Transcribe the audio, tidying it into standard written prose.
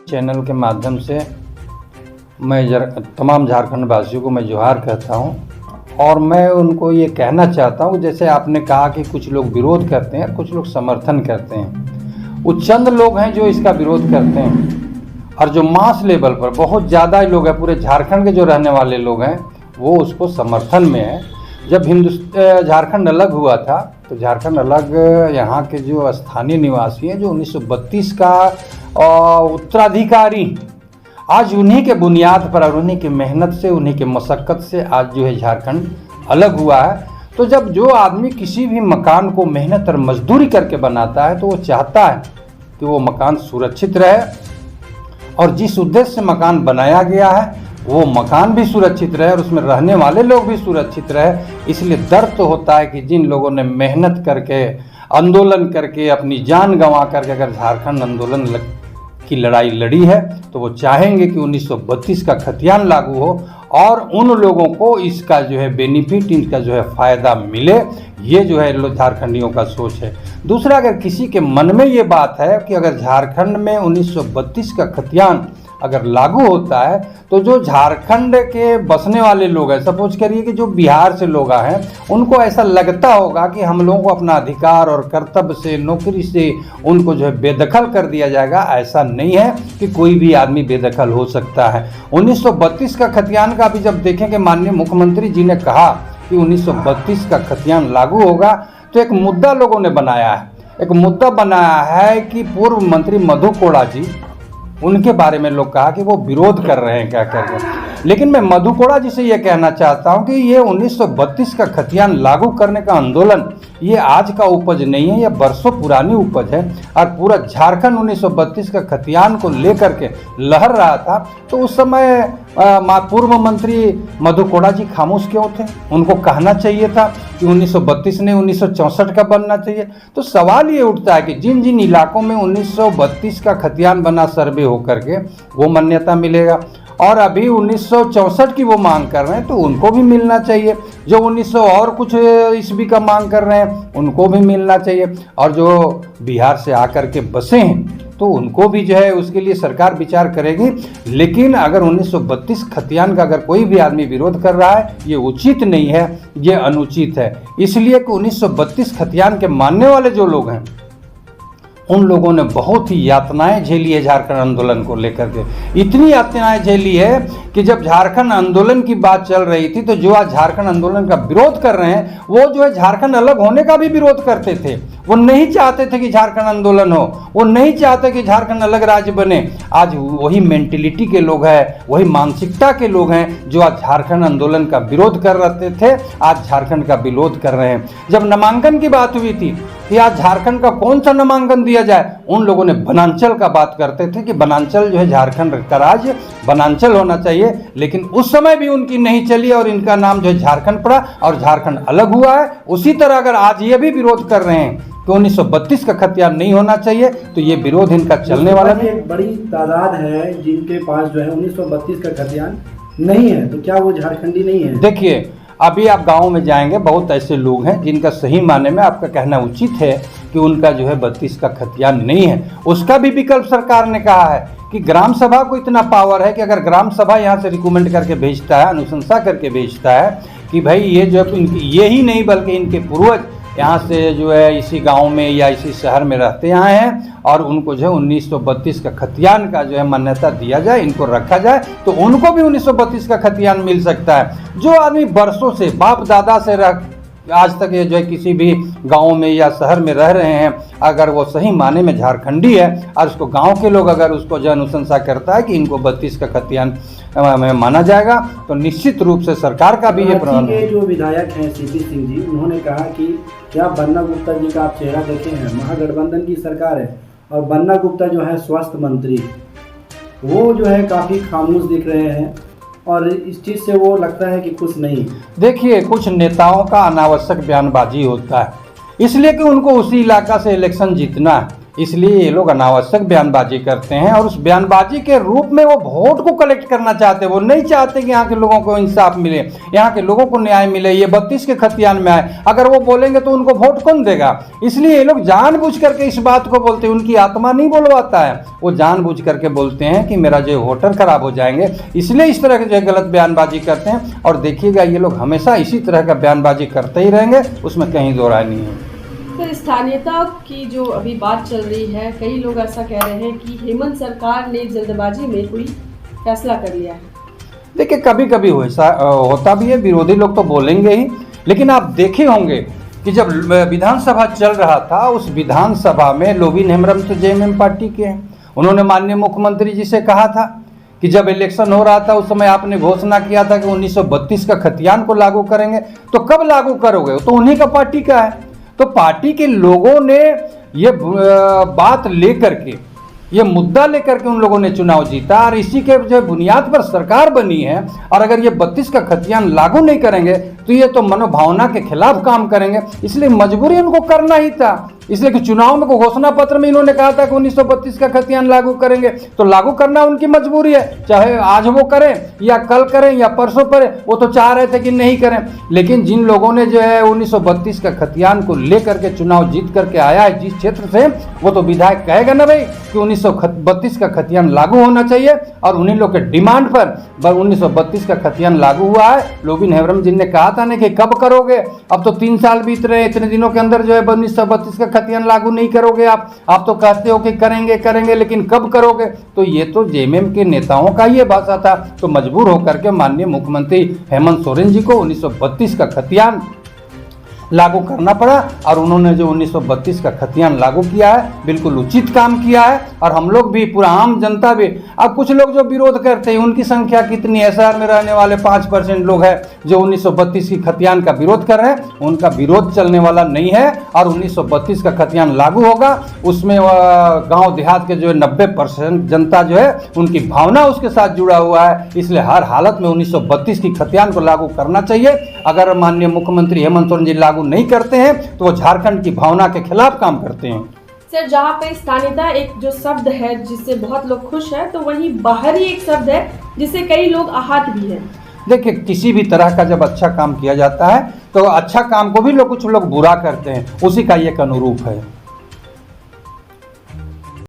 Channel के माध्यम से मैं तमाम झारखंड वासियों को मैं जोहार कहता हूं और मैं उनको ये कहना चाहता हूं, जैसे आपने कहा कि कुछ लोग विरोध करते हैं, कुछ लोग समर्थन करते हैं। वो चंद लोग हैं जो इसका विरोध करते हैं और जो मास लेवल पर बहुत ज़्यादा लोग हैं, पूरे झारखंड के जो रहने वाले लोग हैं, वो उसको समर्थन में है। जब झारखंड अलग हुआ था तो झारखंड अलग यहाँ के जो स्थानीय निवासी हैं, जो 1932 का उत्तराधिकारी, आज उन्हीं के बुनियाद पर और उन्हीं की मेहनत से, उन्हीं के मशक्क़त से आज जो है झारखंड अलग हुआ है। तो जब जो आदमी किसी भी मकान को मेहनत और मजदूरी करके बनाता है तो वो चाहता है कि वो मकान सुरक्षित रहे और जिस उद्देश्य से मकान बनाया गया है वो मकान भी सुरक्षित रहे और उसमें रहने वाले लोग भी सुरक्षित रहे। इसलिए दर्द तो होता है कि जिन लोगों ने मेहनत करके, आंदोलन करके, अपनी जान गंवा करके अगर झारखंड आंदोलन की लड़ाई लड़ी है तो वो चाहेंगे कि 1932 का खतियान लागू हो और उन लोगों को इसका जो है बेनिफिट, इनका जो है फ़ायदा मिले। ये जो है झारखंडियों का सोच है। दूसरा, अगर किसी के मन में ये बात है कि अगर झारखंड में 1932 का खतियान अगर लागू होता है तो जो झारखंड के बसने वाले लोग हैं, सपोज करिए कि जो बिहार से लोग हैं, उनको ऐसा लगता होगा कि हम लोगों को अपना अधिकार और कर्तव्य से, नौकरी से उनको जो है बेदखल कर दिया जाएगा। ऐसा नहीं है कि कोई भी आदमी बेदखल हो सकता है। 1932 का खतियान का अभी जब देखें कि माननीय मुख्यमंत्री जी ने कहा कि 1932 का खतियान लागू होगा तो एक मुद्दा लोगों ने बनाया है। एक मुद्दा बनाया है कि पूर्व मंत्री मधु कोड़ा जी, उनके बारे में लोग कहा कि वो विरोध कर रहे हैं क्या करके। लेकिन मैं मधु कोड़ा जी से ये कहना चाहता हूँ कि ये 1932 का खतियान लागू करने का आंदोलन ये आज का उपज नहीं है, ये बरसों पुरानी उपज है और पूरा झारखंड 1932 का खतियान को लेकर के लहर रहा था। तो उस समय पूर्व मंत्री मधु कोड़ा जी खामोश क्यों थे? उनको कहना चाहिए था कि 1932 ने 1964 का बनना चाहिए। तो सवाल ये उठता है कि जिन जिन इलाकों में 1932 का खतियान बना सर्वे होकर के वो मान्यता मिलेगा और अभी 1964 की वो मांग कर रहे हैं तो उनको भी मिलना चाहिए। जो 1900 और कुछ ईस्वी का मांग कर रहे हैं उनको भी मिलना चाहिए और जो बिहार से आकर के बसे हैं तो उनको भी जो है उसके लिए सरकार विचार करेगी। लेकिन अगर 1932 खतियान का अगर कोई भी आदमी विरोध कर रहा है, ये उचित नहीं है, ये अनुचित है। इसलिए कि 1932 खतियान के मानने वाले जो लोग हैं उन लोगों ने बहुत ही यातनाएं झेली है झारखंड आंदोलन को लेकर के। इतनी यातनाएं झेली है कि जब झारखंड आंदोलन की बात चल रही थी तो जो आज झारखंड आंदोलन का विरोध कर रहे हैं वो जो है झारखंड अलग होने का भी विरोध करते थे। वो नहीं चाहते थे कि झारखंड आंदोलन हो, वो नहीं चाहते कि झारखंड अलग राज्य बने। आज वही मेंटेलिटी के लोग हैं, वही मानसिकता के लोग हैं जो आज झारखंड आंदोलन का विरोध कर रहे थे, आज झारखंड का विरोध कर रहे हैं। जब नामांकन की बात हुई थी कि आज झारखंड का कौन सा नामांकन दिया जाए, उन लोगों ने वनांचल का बात करते थे कि वनांचल जो है झारखंड का राज्य वनांचल होना चाहिए। लेकिन उस समय भी उनकी नहीं चली और इनका नाम जो है झारखंड पड़ा और झारखंड अलग हुआ है। उसी तरह अगर आज ये भी विरोध कर रहे हैं कि 1932 का खतियान नहीं होना चाहिए तो ये विरोध इनका चलने वाला है। एक बड़ी तादाद है जिनके पास जो है 1932 का खतियान नहीं है, तो क्या वो झारखंडी नहीं है? देखिए, अभी आप गांव में जाएंगे, बहुत ऐसे लोग हैं जिनका सही माने में आपका कहना उचित है कि उनका जो है 32 का खतियान नहीं है। उसका भी विकल्प सरकार ने कहा है कि ग्राम सभा को इतना पावर है कि अगर ग्राम सभा यहाँ से रिकमेंड करके भेजता है, अनुशंसा करके भेजता है कि भाई ये जो ये ही नहीं बल्कि इनके पूर्वज यहाँ से जो है इसी गांव में या इसी शहर में रहते आए हैं और उनको जो है 1932 का खतियान का जो है मान्यता दिया जाए, इनको रखा जाए, तो उनको भी 1932 का खतियान मिल सकता है। जो आदमी बरसों से बाप दादा से आज तक ये जो है किसी भी गांव में या शहर में रह रहे हैं, अगर वो सही माने में झारखंडी है और उसको गांव के लोग अगर उसको जो अनुशंसा करता है कि इनको 32 का खतियान में माना जाएगा तो निश्चित रूप से सरकार का भी ये प्रबंध है। जो विधायक हैं सीपी सिंह जी, उन्होंने कहा कि क्या बन्ना गुप्ता जी का आप चेहरा देखे हैं, महागठबंधन की सरकार है और बन्ना गुप्ता जो है स्वास्थ्य मंत्री, वो जो है काफ़ी खामोश दिख रहे हैं और इस चीज़ से वो लगता है कि खुश नहीं। देखिए, कुछ नेताओं का अनावश्यक बयानबाजी होता है इसलिए कि उनको उसी इलाका से इलेक्शन जीतना है, इसलिए ये लोग अनावश्यक बयानबाजी करते हैं और उस बयानबाजी के रूप में वो वोट को कलेक्ट करना चाहते हैं। वो नहीं चाहते कि यहाँ के लोगों को इंसाफ मिले, यहाँ के लोगों को न्याय मिले, ये 32 के खतियान में आए। अगर वो बोलेंगे तो उनको वोट कौन देगा? इसलिए ये लोग जानबूझ करके इस बात को बोलते हैं। उनकी आत्मा नहीं बोलवाता है, वो जानबूझ करके बोलते हैं कि मेरा जो वोटर खराब हो जाएंगे, इसलिए इस तरह के जो गलत बयानबाजी करते हैं। और देखिएगा ये लोग हमेशा इसी तरह का बयानबाजी करते ही रहेंगे, उसमें कहीं दो राय नहीं है। सर, स्थानीयता की जो अभी बात चल रही है, कई लोग ऐसा कह रहे हैं कि हेमंत सरकार ने जल्दबाजी में कोई फैसला कर लिया है। देखिए, कभी कभी होता भी है, विरोधी लोग तो बोलेंगे ही, लेकिन आप देखे होंगे कि जब विधानसभा चल रहा था, उस विधानसभा में लोबिन हेम्ब्रम तो जेएमएम पार्टी के हैं। उन्होंने माननीय मुख्यमंत्री जी से कहा था कि जब इलेक्शन हो रहा था उस समय आपने घोषणा किया था कि 1932 का खतियान को लागू करेंगे, तो कब लागू करोगे? तो उन्हीं का पार्टी का है। तो पार्टी के लोगों ने ये बात लेकर के, ये मुद्दा लेकर के उन लोगों ने चुनाव जीता और इसी के जो बुनियाद पर सरकार बनी है। और अगर ये 32 का खतियान लागू नहीं करेंगे तो ये तो मनोभावना के खिलाफ काम करेंगे, इसलिए मजबूरी उनको करना ही था। इसलिए कि चुनाव में घोषणा पत्र में इन्होंने कहा था कि 1932 का खतियान लागू करेंगे, तो लागू करना उनकी मजबूरी है। चाहे आज वो करें या कल करें या परसों करें, वो तो चाह रहे थे कि नहीं करें। लेकिन जिन लोगों ने जो है 1932 का खतियान को लेकर के चुनाव जीत करके आया है जिस क्षेत्र से, वो तो विधायक कहेगा ना भाई कि 1932 का खतियान लागू होना चाहिए। और उन्हीं लोग के डिमांड पर 1932 का खतियान लागू हुआ है। लोबिन हेम्ब्रम जी ने कहा था ना कि कब करोगे? अब तो 3 साल बीत रहे, इतने दिनों के अंदर जो है 1932 का खतियान लागू नहीं करोगे आप तो कहते हो कि करेंगे, लेकिन कब करोगे? तो ये तो जेएमएम के नेताओं का ये भाषा था। तो मजबूर होकर के माननीय मुख्यमंत्री हेमंत सोरेन जी को 1932 का खतियान लागू करना पड़ा। और उन्होंने जो 1932 का खतियान लागू किया है, बिल्कुल उचित काम किया है। और हम लोग भी, पूरा आम जनता भी। अब कुछ लोग जो विरोध करते हैं, उनकी संख्या कितनी है? शहर में रहने वाले 5% लोग हैं जो 1932 की खतियान का विरोध कर रहे हैं। उनका विरोध चलने वाला नहीं है। और 1932 का खतियान लागू होगा, उसमें गाँव देहात के जो है 90% जनता जो है, उनकी भावना उसके साथ जुड़ा हुआ है। इसलिए हर हालत में 1932 की खतियान को लागू करना चाहिए। अगर माननीय मुख्यमंत्री हेमंत सोरेन जी लागू नहीं करते हैं तो वो झारखंड की भावना के खिलाफ काम करते हैं। सर, जहाँ पे स्थानीयता एक जो शब्द है जिससे बहुत लोग खुश हैं, तो वहीं बाहरी एक शब्द है जिससे कई लोग आहत भी हैं। देखिए, किसी भी तरह का जब अच्छा काम किया जाता है तो अच्छा काम को भी कुछ लोग बुरा करते हैं, उसी का एक अनुरूप है।